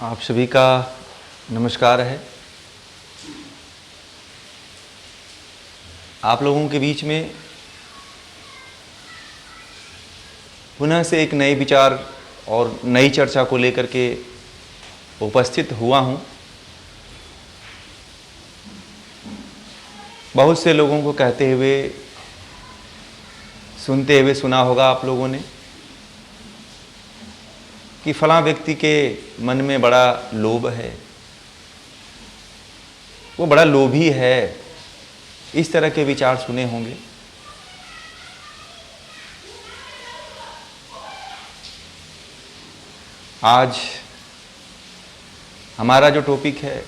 आप सभी का नमस्कार है। आप लोगों के बीच में पुनः से एक नए विचार और नई चर्चा को लेकर के उपस्थित हुआ हूँ। बहुत से लोगों को कहते हुए सुनते हुए सुना होगा आप लोगों ने कि फलां व्यक्ति के मन में बड़ा लोभ है, वो बड़ा लोभी है। इस तरह के विचार सुने होंगे। आज हमारा जो टॉपिक है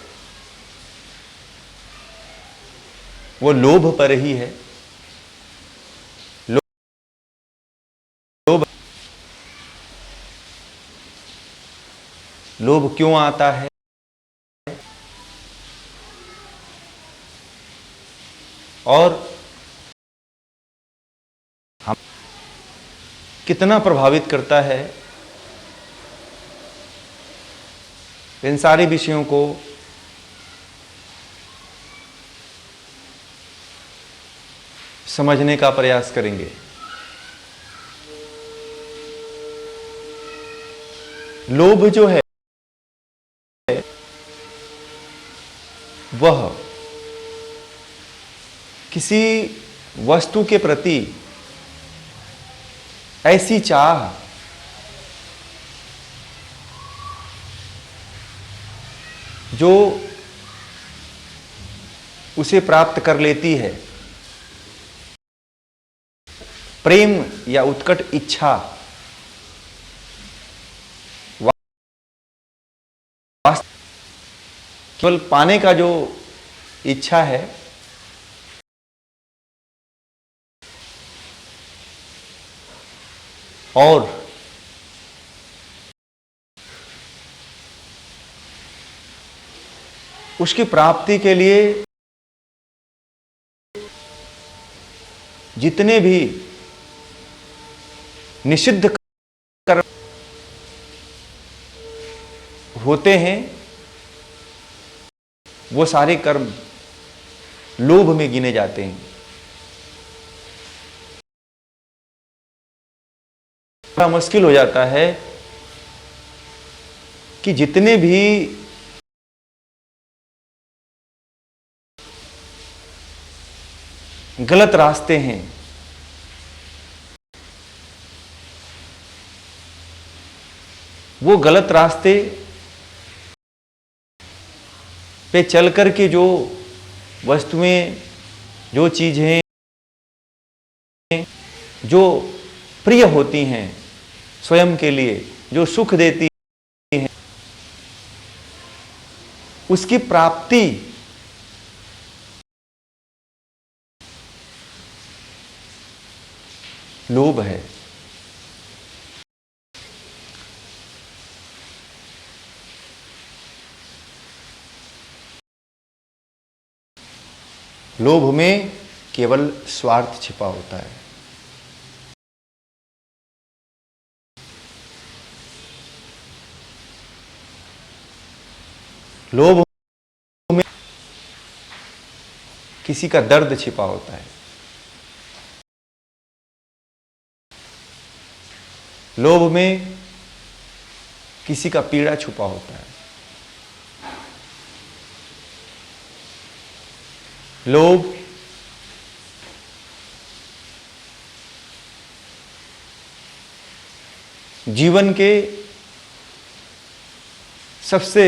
वो लोभ पर ही है। लोभ लोभ क्यों आता है, और हम कितना प्रभावित करता है, इन सारे विषयों को समझने का प्रयास करेंगे। लोभ जो है वह किसी वस्तु के प्रति ऐसी चाह जो उसे प्राप्त कर लेती है, प्रेम या उत्कट इच्छा, केवल पाने का जो इच्छा है, और उसकी प्राप्ति के लिए जितने भी निषिद्ध कर्म होते हैं वो सारे कर्म लोभ में गिने जाते हैं। बड़ा मुश्किल हो जाता है कि जितने भी गलत रास्ते हैं वो गलत रास्ते पे चल कर के जो वस्तुएं, जो चीजें जो प्रिय होती हैं स्वयं के लिए, जो सुख देती हैं, उसकी प्राप्ति लोभ है। लोभ में केवल स्वार्थ छिपा होता है। लोभ में किसी का दर्द छिपा होता है। लोभ में किसी का पीड़ा छुपा होता है। लोभ जीवन के सबसे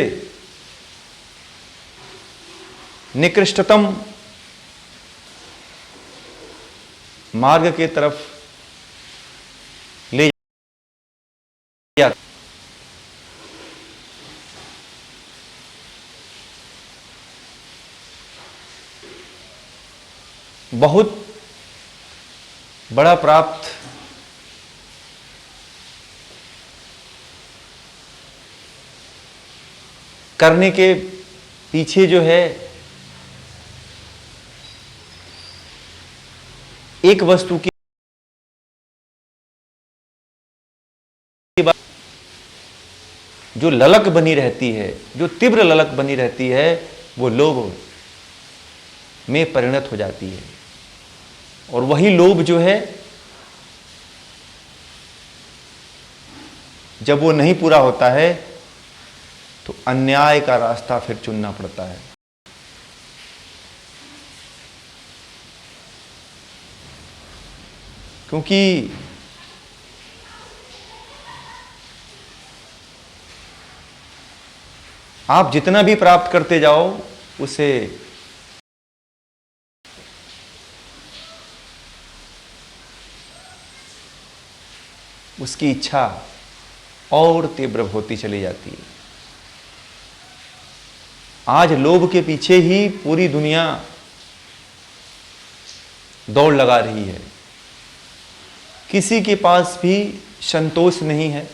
निकृष्टतम मार्ग के तरफ ले जाता। बहुत बड़ा प्राप्त करने के पीछे जो है एक वस्तु की जो ललक बनी रहती है, जो तीव्र ललक बनी रहती है, वो लोभ में परिणत हो जाती है। और वही लोभ जो है, जब वो नहीं पूरा होता है तो अन्याय का रास्ता फिर चुनना पड़ता है। क्योंकि आप जितना भी प्राप्त करते जाओ, उसे उसकी इच्छा और तीव्र होती चली जाती है। आज लोभ के पीछे ही पूरी दुनिया दौड़ लगा रही है। किसी के पास भी संतोष नहीं है।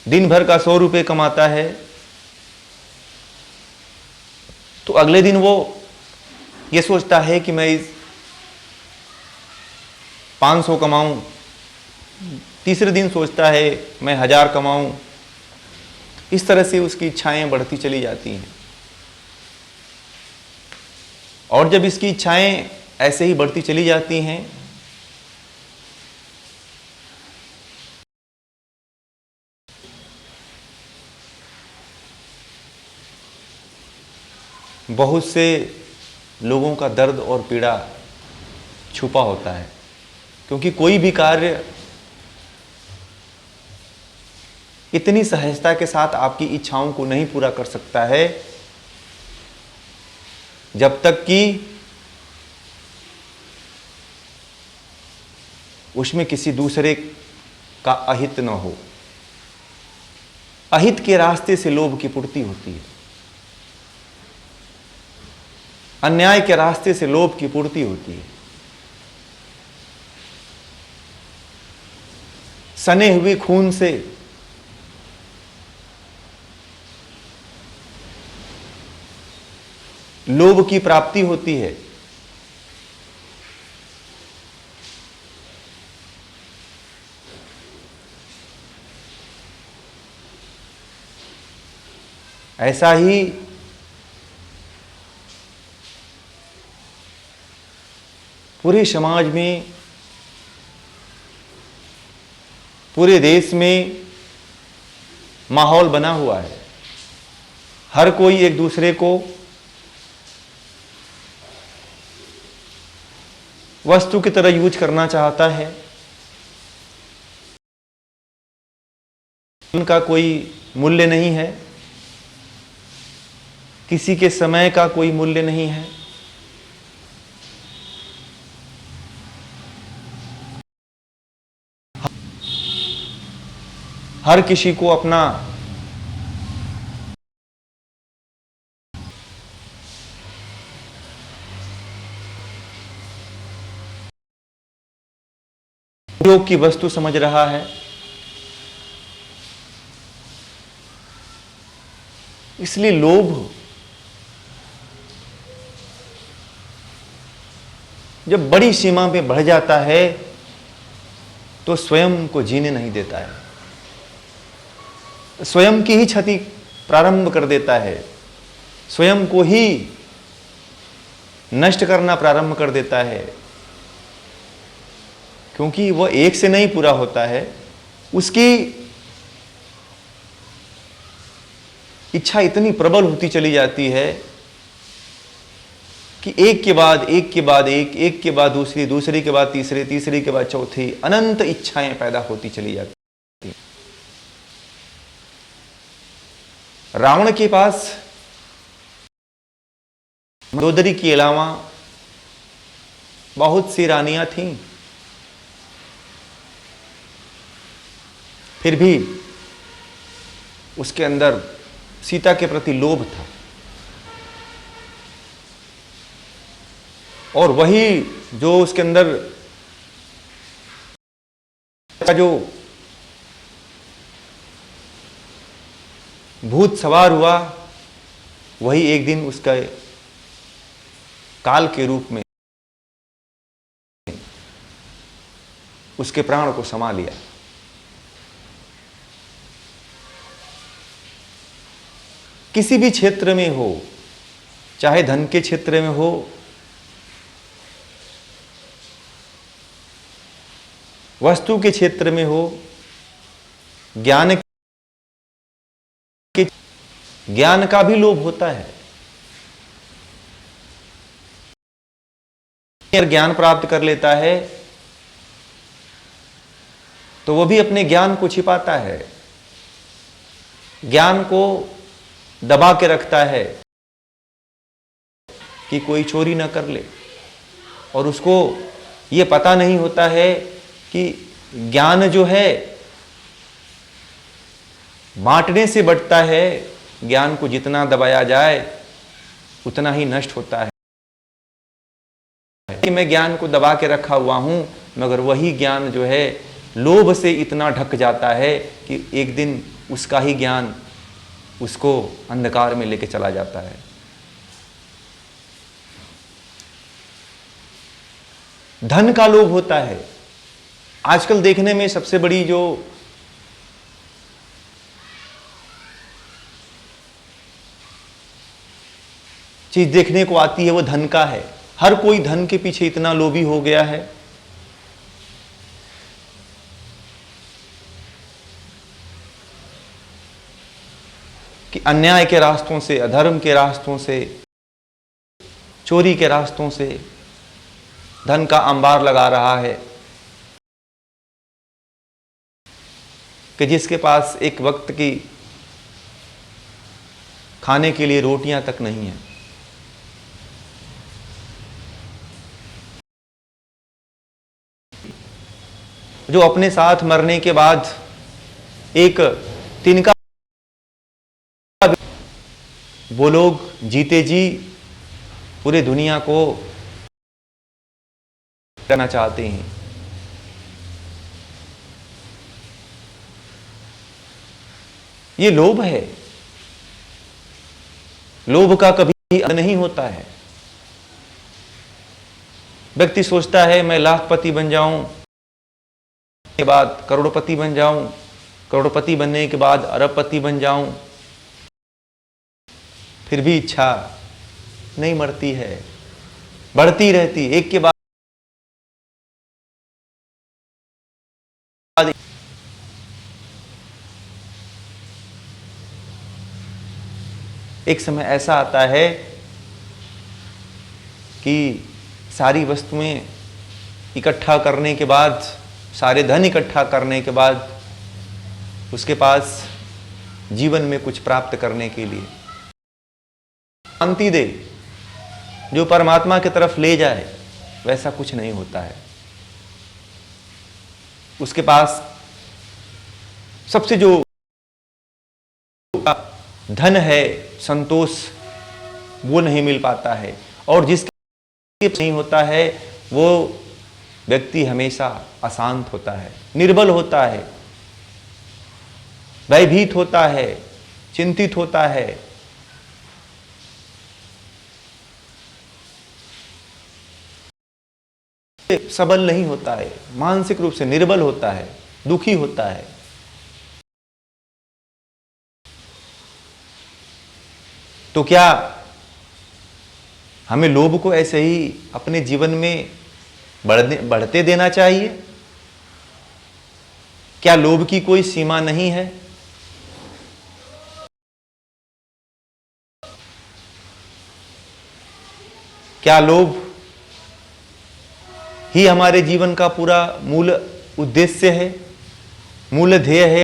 दिन भर का 100 रुपये कमाता है तो अगले दिन वो ये सोचता है कि मैं इस 500 कमाऊं, तीसरे दिन सोचता है मैं 1000 कमाऊं। इस तरह से उसकी इच्छाएं बढ़ती चली जाती हैं। और जब इसकी इच्छाएं ऐसे ही बढ़ती चली जाती हैं, बहुत से लोगों का दर्द और पीड़ा छुपा होता है। क्योंकि कोई भी कार्य इतनी सहजता के साथ आपकी इच्छाओं को नहीं पूरा कर सकता है जब तक कि उसमें किसी दूसरे का अहित न हो। अहित के रास्ते से लोभ की पूर्ति होती है, अन्याय के रास्ते से लोभ की पूर्ति होती है। सने हुए खून से लोभ की प्राप्ति होती है। ऐसा ही पूरे समाज में, पूरे देश में माहौल बना हुआ है। हर कोई एक दूसरे को वस्तु की तरह यूज करना चाहता है। उनका कोई मूल्य नहीं है, किसी के समय का कोई मूल्य नहीं है। हर किसी को अपना उपयोग की वस्तु समझ रहा है। इसलिए लोभ जब बड़ी सीमा पे बढ़ जाता है तो स्वयं को जीने नहीं देता है, स्वयं की ही क्षति प्रारंभ कर देता है, स्वयं को ही नष्ट करना प्रारंभ कर देता है। क्योंकि वह एक से नहीं पूरा होता है, उसकी इच्छा इतनी प्रबल होती चली जाती है कि एक के बाद एक के बाद एक के बाद दूसरी, दूसरी के बाद तीसरी, तीसरी के बाद चौथी, अनंत इच्छाएं पैदा होती चली जाती हैं। रावण के पास मंदोदरी के अलावा बहुत सी रानियां थीं, फिर भी उसके अंदर सीता के प्रति लोभ था। और वही जो उसके अंदर जो भूत सवार हुआ वही एक दिन उसका काल के रूप में उसके प्राण को समा लिया। किसी भी क्षेत्र में हो, चाहे धन के क्षेत्र में हो, वस्तु के क्षेत्र में हो, ज्ञान का भी लोभ होता है। अगर ज्ञान प्राप्त कर लेता है तो वो भी अपने ज्ञान को छिपाता है, ज्ञान को दबा के रखता है कि कोई चोरी ना कर ले। और उसको ये पता नहीं होता है कि ज्ञान जो है बांटने से बढ़ता है, ज्ञान को जितना दबाया जाए उतना ही नष्ट होता है। मैं ज्ञान को दबा के रखा हुआ हूं, मगर वही ज्ञान जो है लोभ से इतना ढक जाता है कि एक दिन उसका ही ज्ञान उसको अंधकार में लेके चला जाता है। धन का लोभ होता है। आजकल देखने में सबसे बड़ी जो चीज देखने को आती है वो धन का है। हर कोई धन के पीछे इतना लोभी हो गया है कि अन्याय के रास्तों से, अधर्म के रास्तों से, चोरी के रास्तों से धन का अंबार लगा रहा है कि जिसके पास एक वक्त की खाने के लिए रोटियां तक नहीं है। जो अपने साथ मरने के बाद एक तिनका, वो लोग जीते जी पूरे दुनिया को करना चाहते हैं। ये लोभ है। लोभ का कभी अंत नहीं होता है। व्यक्ति सोचता है मैं लाखपति बन जाऊं, के बाद करोड़पति बन जाऊं, करोड़पति बनने के बाद अरबपति बन जाऊं, फिर भी इच्छा नहीं मरती है, बढ़ती रहती एक के बाद एक समय ऐसा आता है कि सारी वस्तुएं इकट्ठा करने के बाद, सारे धन इकट्ठा करने के बाद उसके पास जीवन में कुछ प्राप्त करने के लिए शांति दे, जो परमात्मा की तरफ ले जाए, वैसा कुछ नहीं होता है। उसके पास सबसे जो धन है, संतोष, वो नहीं मिल पाता है। और जिसके नहीं होता है वो व्यक्ति हमेशा अशांत होता है, निर्बल होता है, भयभीत होता है, चिंतित होता है। सबल नहीं होता है, मानसिक रूप से निर्बल होता है, दुखी होता है। तो क्या हमें लोभ को ऐसे ही अपने जीवन में बढ़ते देना चाहिए? क्या लोभ की कोई सीमा नहीं है? क्या लोभ ही हमारे जीवन का पूरा मूल उद्देश्य है, मूल ध्येय है?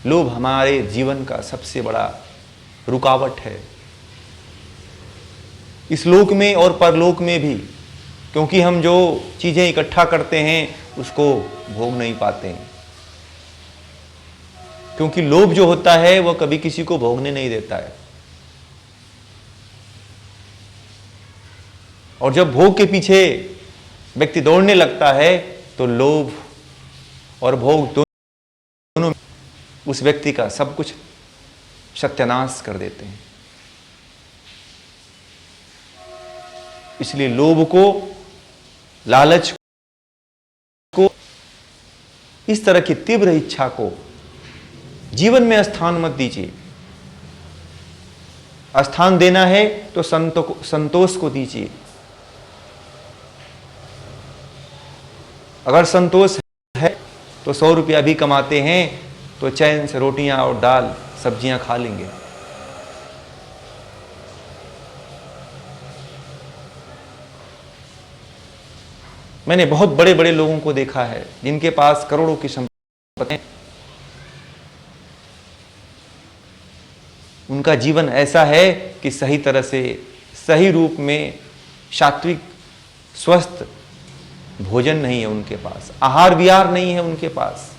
लोभ हमारे जीवन का सबसे बड़ा रुकावट है, इस लोक में और परलोक में भी, क्योंकि हम जो चीजें इकट्ठा करते हैं उसको भोग नहीं पाते हैं। क्योंकि लोभ जो होता है वह कभी किसी को भोगने नहीं देता है। और जब भोग के पीछे व्यक्ति दौड़ने लगता है तो लोभ और भोग दोनों उस व्यक्ति का सब कुछ सत्यानाश कर देते हैं। इसलिए लोभ को, लालच को, इस तरह की तीव्र इच्छा को जीवन में स्थान मत दीजिए। स्थान देना है तो संतोष को दीजिए। अगर संतोष है तो 100 रुपया भी कमाते हैं तो चैन से रोटियां और दाल सब्जियां खा लेंगे। मैंने बहुत बड़े बड़े लोगों को देखा है जिनके पास करोड़ों की संपत्ति है, उनका जीवन ऐसा है कि सही तरह से, सही रूप में सात्विक स्वस्थ भोजन नहीं है उनके पास, आहार विहार नहीं है उनके पास।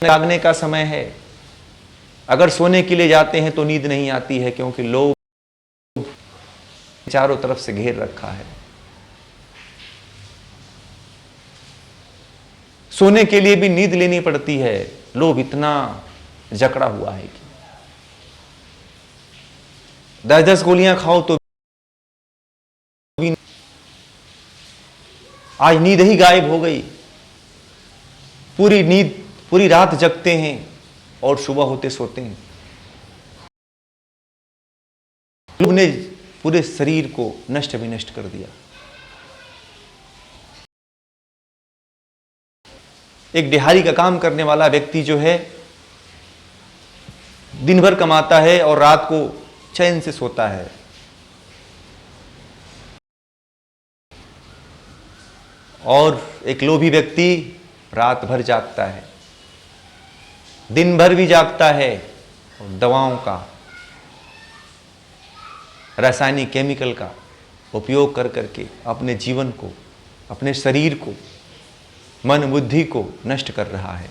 जागने का समय है, अगर सोने के लिए जाते हैं तो नींद नहीं आती है, क्योंकि लोभ चारों तरफ से घेर रखा है। सोने के लिए भी नींद लेनी पड़ती है, लोभ इतना जकड़ा हुआ है कि 10-10 गोलियां खाओ तो आज नींद ही गायब हो गई। पूरी रात जगते हैं और सुबह होते सोते हैं। लोभ ने पूरे शरीर को नष्ट विनष्ट कर दिया। एक दिहाड़ी का काम करने वाला व्यक्ति जो है, दिन भर कमाता है और रात को चैन से सोता है। और एक लोभी व्यक्ति रात भर जागता है, दिन भर भी जागता है और दवाओं का, रासायनिक केमिकल का उपयोग कर करके अपने जीवन को, अपने शरीर को, मन बुद्धि को नष्ट कर रहा है।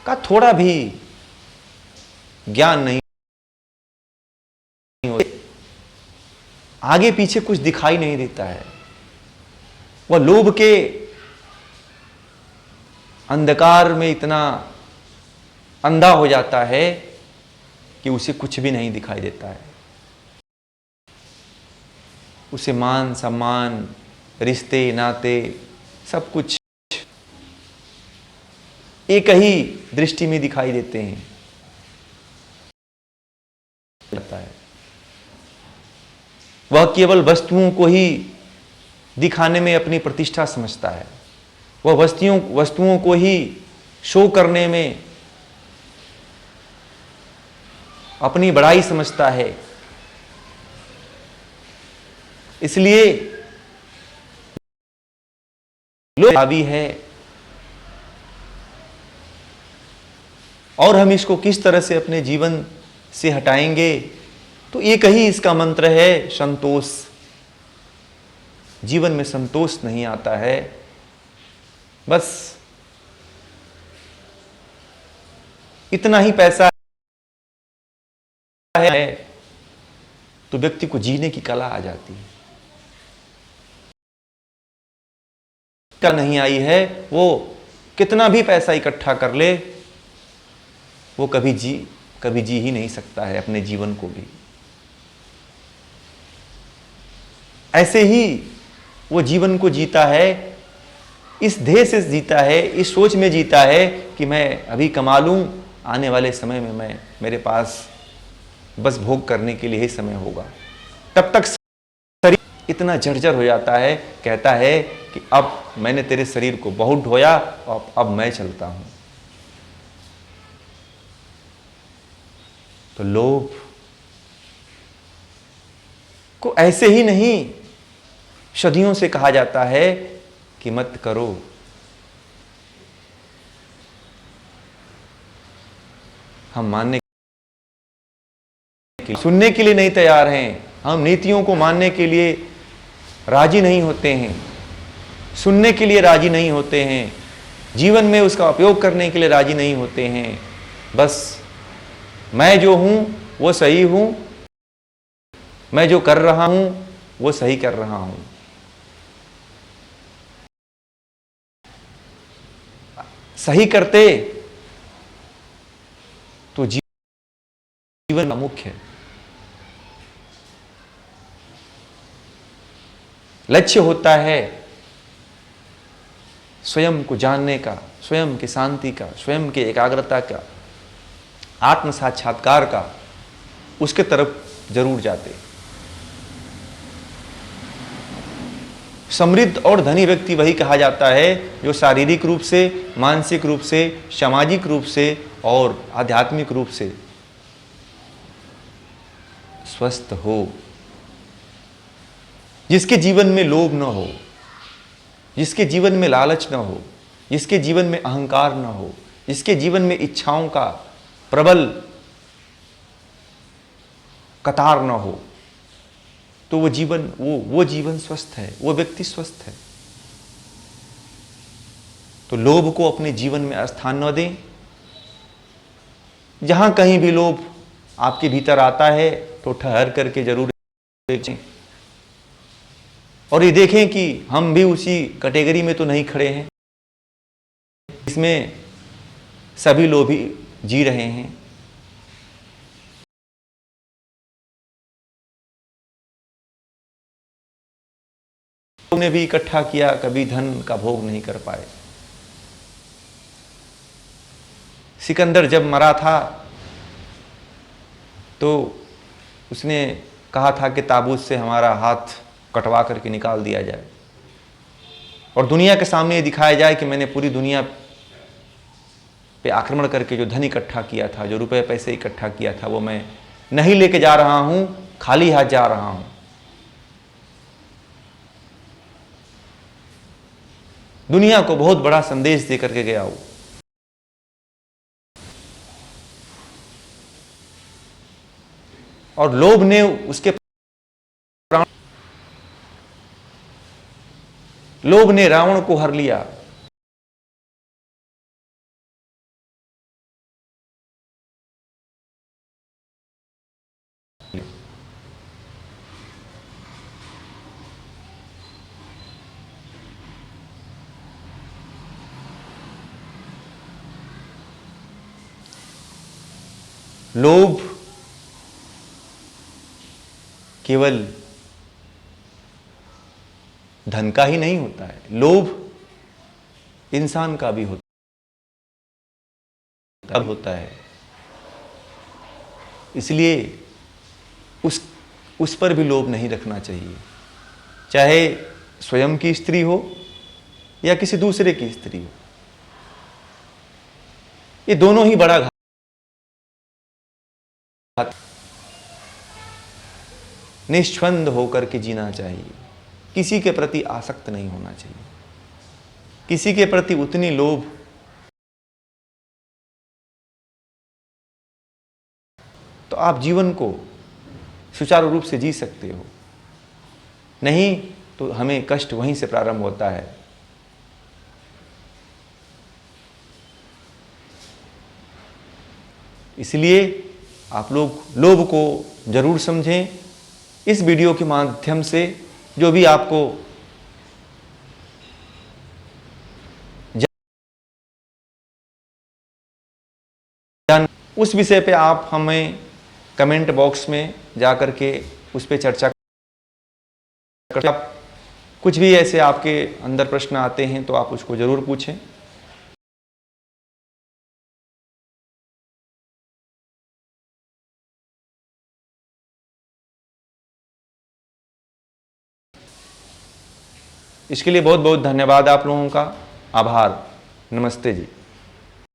का थोड़ा भी ज्ञान नहीं होता, आगे पीछे कुछ दिखाई नहीं देता है। वह लोभ के अंधकार में इतना अंधा हो जाता है कि उसे कुछ भी नहीं दिखाई देता है। उसे मान सम्मान, रिश्ते नाते सब कुछ एक ही दृष्टि में दिखाई देते हैं। वह केवल वस्तुओं को ही दिखाने में अपनी प्रतिष्ठा समझता है। वह वस्तुओं को ही शो करने में अपनी बड़ाई समझता है। इसलिए लोभ हावी है। और हम इसको किस तरह से अपने जीवन से हटाएंगे, तो एक ही इसका मंत्र है, संतोष। जीवन में संतोष नहीं आता है। बस इतना ही पैसा है तो व्यक्ति को जीने की कला आ जाती है। क्या नहीं आई है, वो कितना भी पैसा इकट्ठा कर ले, वो कभी जी ही नहीं सकता है अपने जीवन को भी। ऐसे ही वो जीवन को जीता है, इस ध्येय से जीता है, इस सोच में जीता है कि मैं अभी कमा लूं, आने वाले समय में मेरे पास बस भोग करने के लिए ही समय होगा। तब तक शरीर इतना जर्जर हो जाता है, कहता है कि अब मैंने तेरे शरीर को बहुत ढोया, अब मैं चलता हूं। तो लोभ को ऐसे ही नहीं, सदियों से कहा जाता है कि मत करो। हम मानने के, सुनने के लिए नहीं तैयार हैं। हम नीतियों को मानने के लिए राजी नहीं होते हैं, सुनने के लिए राजी नहीं होते हैं, जीवन में उसका उपयोग करने के लिए राजी नहीं होते हैं। बस मैं जो हूं वो सही हूं, मैं जो कर रहा हूं वो सही कर रहा हूं। सही करते तो जीवन का मुख्य है। लक्ष्य होता है स्वयं को जानने का, स्वयं की शांति का, स्वयं की एकाग्रता का, आत्म साक्षात्कार का। उसके तरफ जरूर जाते। समृद्ध और धनी व्यक्ति वही कहा जाता है जो शारीरिक रूप से, मानसिक रूप से, सामाजिक रूप से और आध्यात्मिक रूप से स्वस्थ हो, जिसके जीवन में लोभ न हो, जिसके जीवन में लालच न हो, जिसके जीवन में अहंकार न हो, जिसके जीवन में इच्छाओं का प्रबल कतार न हो, तो वो जीवन स्वस्थ है, वो व्यक्ति स्वस्थ है। तो लोभ को अपने जीवन में स्थान न दें। जहां कहीं भी लोभ आपके भीतर आता है तो ठहर करके जरूर देखें और ये देखें कि हम भी उसी कैटेगरी में तो नहीं खड़े हैं, इसमें सभी लोभी जी रहे हैं। ने भी इकट्ठा किया, कभी धन का भोग नहीं कर पाए। सिकंदर जब मरा था तो उसने कहा था कि ताबूत से हमारा हाथ कटवा करके निकाल दिया जाए और दुनिया के सामने ये दिखाया जाए कि मैंने पूरी दुनिया पे आक्रमण करके जो धन इकट्ठा किया था, जो रुपए पैसे इकट्ठा किया था, वो मैं नहीं लेके जा रहा हूं, खाली हाथ जा रहा हूं। दुनिया को बहुत बड़ा संदेश दे करके गया वो। और लोभ ने उसके लोभ ने रावण को हर लिया। लोभ केवल धन का ही नहीं होता है, लोभ इंसान का भी होता है। इसलिए उस पर भी लोभ नहीं रखना चाहिए, चाहे स्वयं की स्त्री हो या किसी दूसरे की स्त्री हो। ये दोनों ही बड़ा घात। निष्छंद होकर के जीना चाहिए, किसी के प्रति आसक्त नहीं होना चाहिए, किसी के प्रति उतनी लोभ तो आप जीवन को सुचारू रूप से जी सकते हो। नहीं तो हमें कष्ट वहीं से प्रारंभ होता है। इसलिए आप लोग लोभ को जरूर समझें। इस वीडियो के माध्यम से जो भी आपको उस विषय पे आप हमें कमेंट बॉक्स में जाकर के उस पर चर्चा कर। आप कुछ भी ऐसे आपके अंदर प्रश्न आते हैं तो आप उसको जरूर पूछें। इसके लिए बहुत बहुत धन्यवाद आप लोगों का। आभार। नमस्ते जी।